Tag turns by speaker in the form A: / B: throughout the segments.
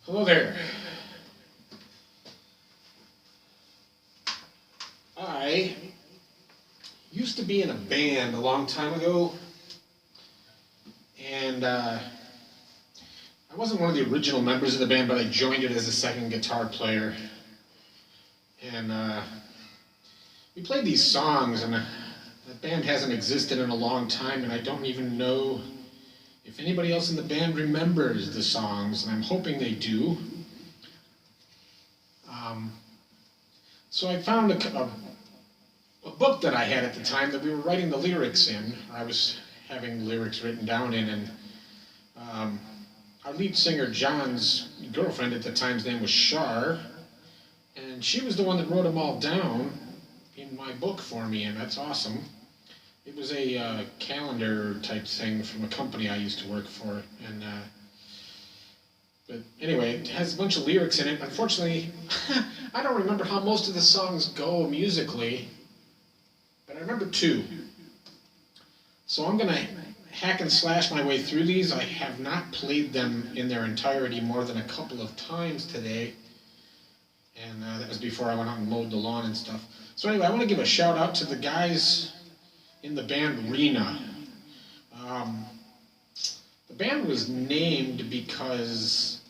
A: Hello there. I used to be in a band a long time ago, and I wasn't one of the original members of the band, but I joined it as a second guitar player. And we played these songs, and the band hasn't existed in a long time, and I don't even know if anybody else in the band remembers the songs, and I'm hoping they do. So I found a book that I had at the time that we were writing the lyrics in. I was having lyrics written down in, and our lead singer John's girlfriend at the time's name was Shar, and she was the one that wrote them all down in my book for me, and that's awesome. It was a calendar type thing from a company I used to work for, and but anyway, it has a bunch of lyrics in it. Unfortunately, I don't remember how most of the songs go musically, but I remember two. So I'm going to hack and slash my way through these. I have not played them in their entirety more than a couple of times today, and that was before I went out and mowed the lawn and stuff. So anyway, I want to give a shout out to the guys in the band Reena. The band was named because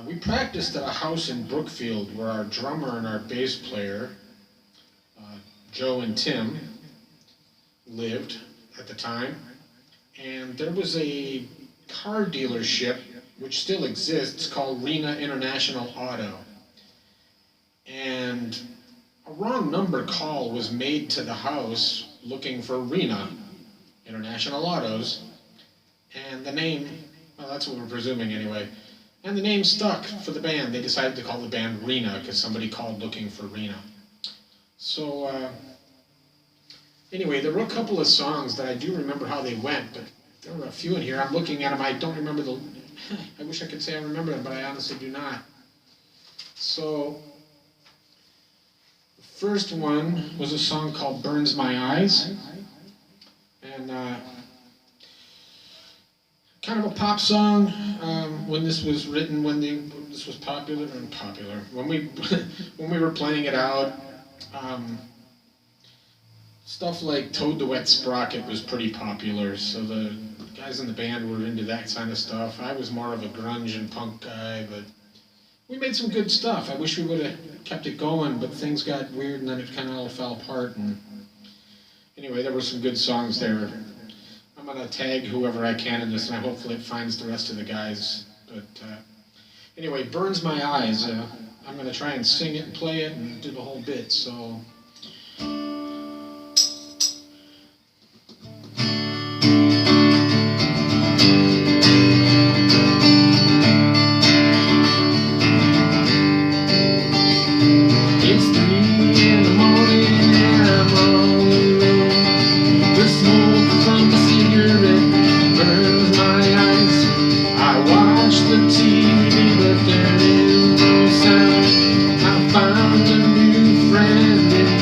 A: we practiced at a house in Brookfield where our drummer and our bass player, Joe and Tim, lived at the time. And there was a car dealership, which still exists, called Reena International Auto. And a wrong number call was made to the house looking for Reena International Autos, and the name, well, that's what we're presuming anyway, and the name stuck for the band. They decided to call the band Reena because somebody called looking for Reena. So anyway, there were a couple of songs that I do remember how they went, but there were a few in here. I'm looking at them, I don't remember I wish I could say I remember them, but I honestly do not. So the first one was a song called Burns My Eyes, and kind of a pop song when this was written, when this was popular, when we were playing it out. Stuff like Toad the Wet Sprocket was pretty popular, so the guys in the band were into that kind of stuff. I was more of a grunge and punk guy, but we made some good stuff. I wish we would have kept it going, but things got weird and then it kind of all fell apart. And anyway, there were some good songs there. I'm going to tag whoever I can in this, and hopefully it finds the rest of the guys. But anyway, Burns My Eyes. I'm going to try and sing it and play it and do the whole bit, so... I found a new friend in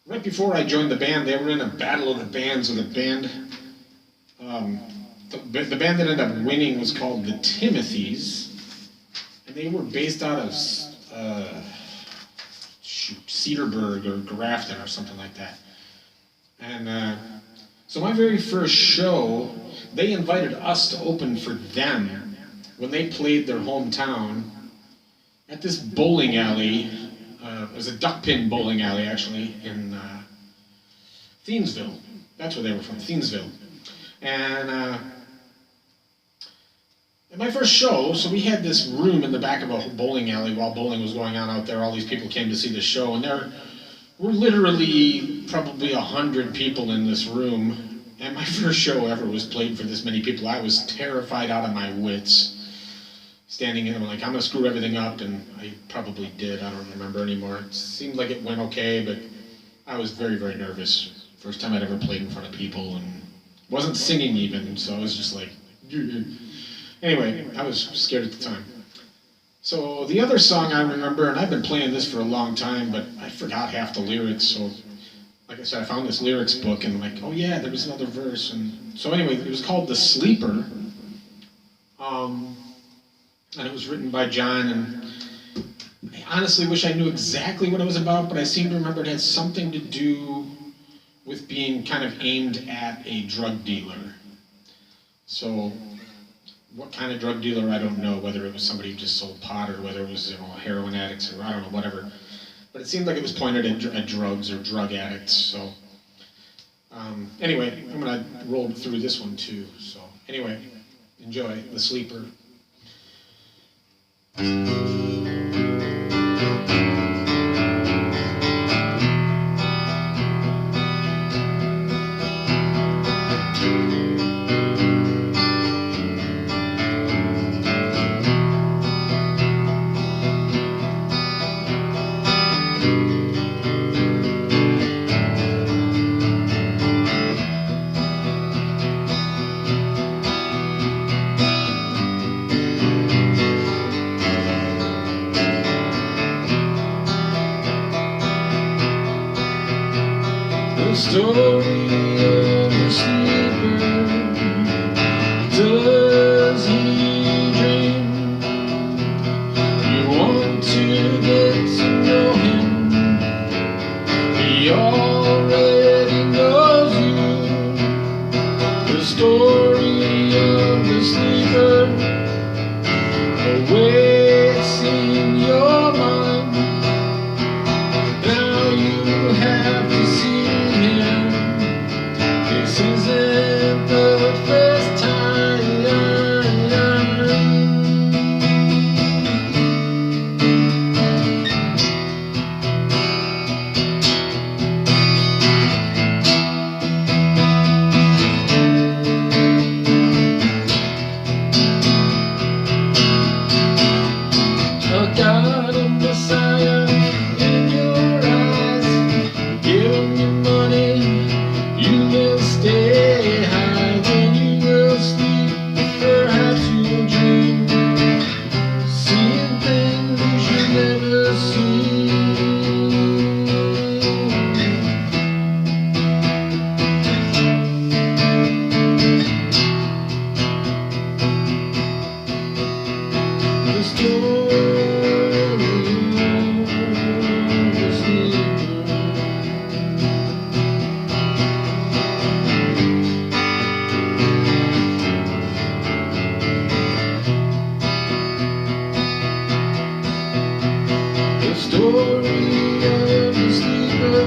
A: Right before I joined the band, they were in a battle of the bands with a band. Um, the band that ended up winning was called the Timothys, and they were based out of Cedarburg or Grafton or something like that. And so my very first show, they invited us to open for them when they played their hometown at this bowling alley. It was a duck pin bowling alley, actually, in Thiensville. That's where they were from, Thiensville. And at my first show, so we had this room in the back of a bowling alley while bowling was going on out there. All these people came to see the show, and there were literally probably 100 people in this room. And my first show ever was played for this many people. I was terrified out of my wits. Standing in, I'm like, I'm gonna screw everything up, and I probably did. I don't remember anymore. It seemed like it went okay, but I was very, very nervous. First time I'd ever played in front of people, and wasn't singing even, so I was just like, anyway, I was scared at the time. So the other song I remember, and I've been playing this for a long time, but I forgot half the lyrics, so like I said, I found this lyrics book, and I'm like, oh yeah, there was another verse, and so anyway, it was called The Sleeper. And it was written by John, and I honestly wish I knew exactly what it was about, but I seem to remember it had something to do with being kind of aimed at a drug dealer. So, what kind of drug dealer, I don't know, whether it was somebody who just sold pot or whether it was, heroin addicts or I don't know, whatever. But it seemed like it was pointed at drugs or drug addicts, so. Anyway, I'm gonna roll through this one too, so. Anyway, enjoy The Sleeper. The story of the sleeper, does he dream? You want to get to know him, he already knows you. The story of the sleeper awaits in your mind. Now you have to see this isn't the first time. A God of Messiah in your eyes, give me money. You will stay high when you will sleep. Perhaps you'll dream, seeing things you never see. The story of the sleeper. The story of the sleeper,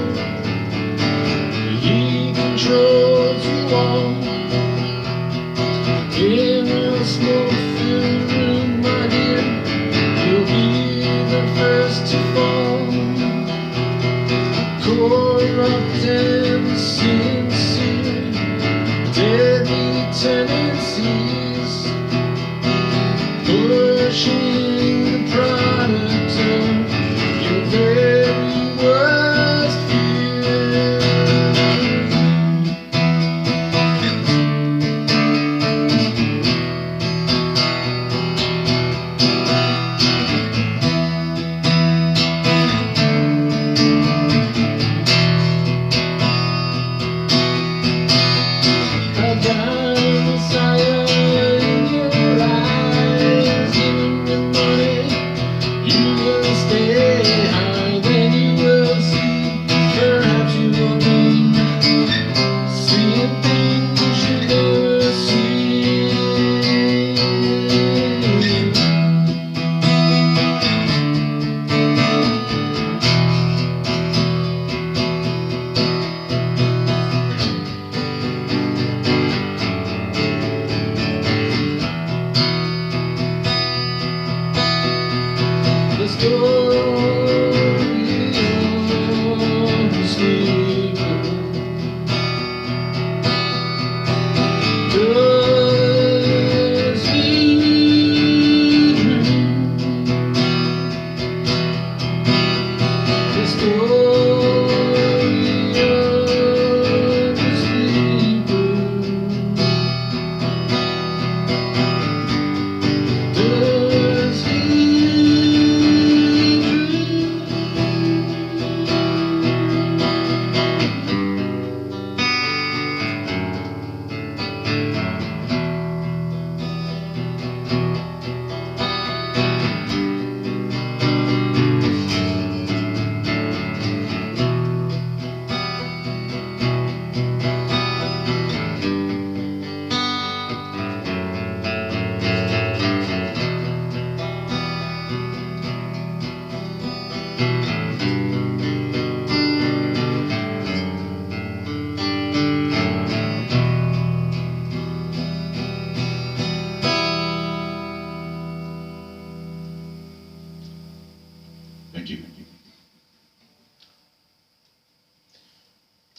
A: he controls you all. In a smoke-filled room, my dear, you'll be the first to fall. Corrupt and sincere, deadly tendencies, pushing the product of your very worst fear.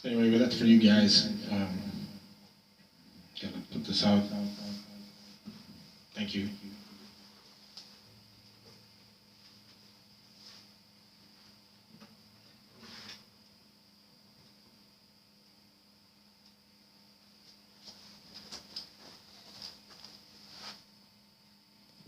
A: Anyway, but that's for you guys. Gotta put this out. Thank you.